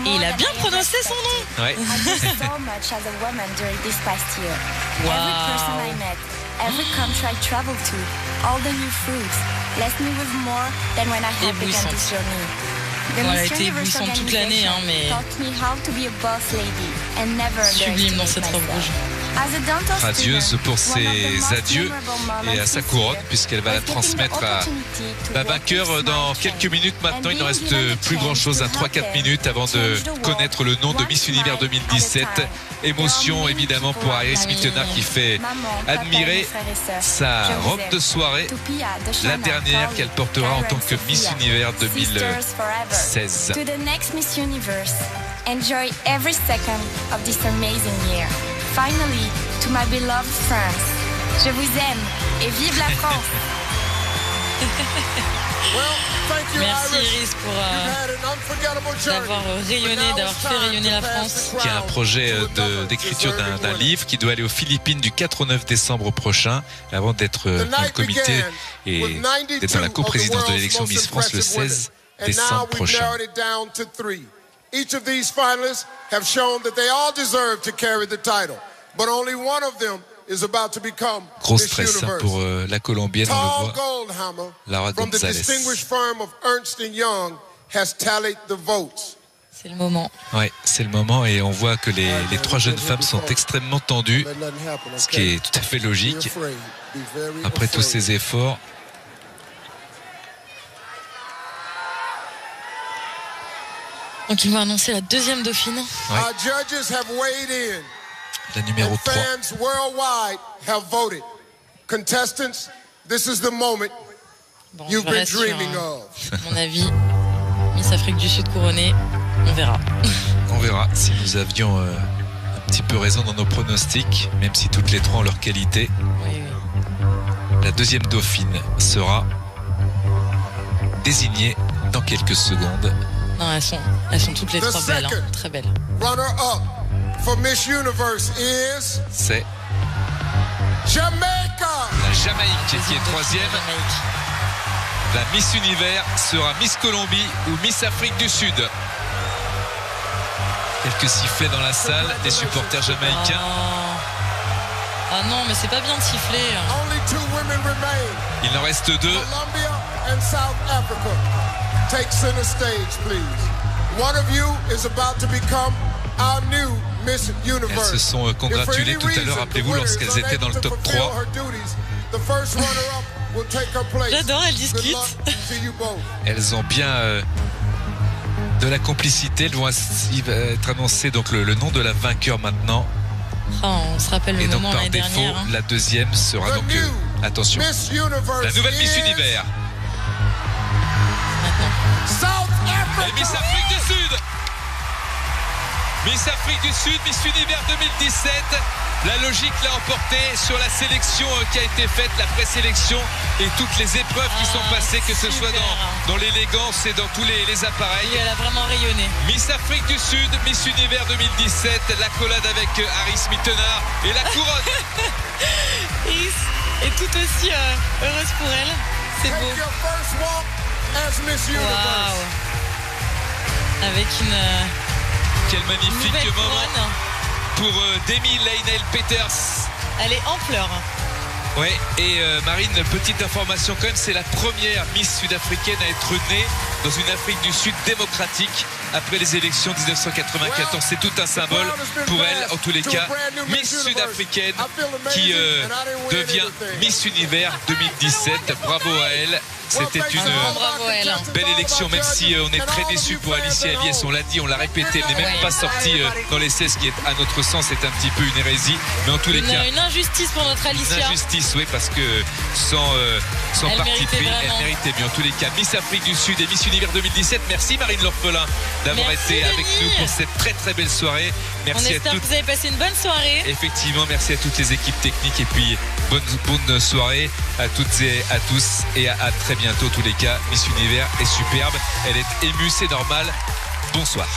Et il a bien prononcé son nom. Ouais. Bon, elle a été éblouissante toute l'année, hein, mais sublime dans cette robe rouge. Radieuse pour ses adieux et à sa couronne, puisqu'elle va la transmettre à la vainqueur dans quelques minutes maintenant. Il ne reste plus grand chose, 3-4 minutes avant de connaître le nom de Miss Univers 2017. Émotion évidemment pour Iris Mittenard qui fait admirer sa robe de soirée, la dernière qu'elle portera en tant que Miss Univers 2016. Enjoy every second of this amazing year. Finally, to my beloved France. Je vous aime et vive la France. Merci Iris pour d'avoir rayonné, d'avoir fait rayonner la France. Qui a un projet d'écriture d'un livre qui doit aller aux Philippines du 4 au 9 décembre prochain, avant d'être dans le comité et d'être dans la coprésidence de l'élection Miss France le 16 décembre prochain. Each of these finalists have shown that they all deserve to carry the title, but only one of them is about to become Gros Miss stress Universe. pour la Colombienne, on Tall le voit. Goldhammer Lara from the Gonzalez. distinguished firm of Ernst & Young has tallied the votes. C'est le moment. Ouais, c'est le moment et on voit que les trois jeunes femmes sont extrêmement tendues, ce qui est tout à fait logique après tous ces efforts. Donc ils vont annoncer la deuxième dauphine. Ouais. Our judges have weighed in. La numéro And 3. fans worldwide have voted. Contestants, this is the moment Bon, you've je been reste sur dreaming of. mon avis. Miss Afrique du Sud couronnée, on verra. On verra si nous avions un petit peu raison dans nos pronostics, même si toutes les trois ont leur qualité. Oui, oui. La deuxième dauphine sera désignée dans quelques secondes. Non, elles sont toutes les The trois belles, hein. second. Très belles. Runner-up for Miss Universe is C'est Jamaica. la Jamaïque qui est troisième. Jamaïque. La Miss Univers sera Miss Colombie ou Miss Afrique du Sud. Quelques sifflets dans la salle des supporters jamaïcains. Ah non, mais c'est pas bien de siffler. Only 2 women remain. Il en reste 2. Colombia and South Africa. Take center stage, please. One of you is about to become our new Miss Universe. Elles se sont congratulées tout à l'heure, rappelez-vous, lorsqu'elles étaient dans le top 3. J'adore, elles discutent. Elles ont bien de la complicité. Il va être annoncé donc le nom de la vainqueur maintenant. Oh, on se rappelle le Et donc moment par l'année défaut, dernière. Hein. la deuxième sera donc attention, la nouvelle Miss Univers. Et Miss Afrique du Sud. Miss Afrique du Sud, Miss Univers 2017. La logique l'a emporté sur la sélection qui a été faite, la présélection et toutes les épreuves qui sont passées, que ce soit dans l'élégance et dans tous les appareils. Oui, elle a vraiment rayonné. Miss Afrique du Sud, Miss Univers 2017, l'accolade avec Iris Mittenard et la couronne. Iris est tout aussi heureuse pour elle. C'est beau. Waouh. Avec une Quel magnifique nouvelle moment couronne. pour Demi Lionel Peters. Elle est en pleurs. Ouais, et Marine, petite information quand même, c'est la première Miss sud-africaine à être née dans une Afrique du Sud démocratique après les élections 1994. C'est tout un symbole pour elle, en tous les cas. Miss sud-africaine qui devient Miss Univers 2017. Bravo à elle. C'était une Bravo à elle. belle élection, même si on est très déçus pour Alicia Eliès. On l'a dit, on l'a répété, elle n'est même pas sortie dans les 16, qui est à notre sens est un petit peu une hérésie. Mais en tous les cas, Une injustice pour notre Alicia. une injustice, oui, parce que sans Elle parti méritait pris, vraiment. elle méritait bien. En tous les cas, Miss Afrique du Sud et Miss Univers 2017. Merci Marine L'Orphelin d'avoir Merci, été avec Denis. nous pour cette très très belle soirée. On Merci à espère que toutes. vous avez passé une bonne soirée. Effectivement, merci à toutes les équipes techniques et puis bonne soirée à toutes et à tous et à très bientôt. En tous les cas, Miss Univers est superbe, elle est émue, c'est normal. Bonsoir.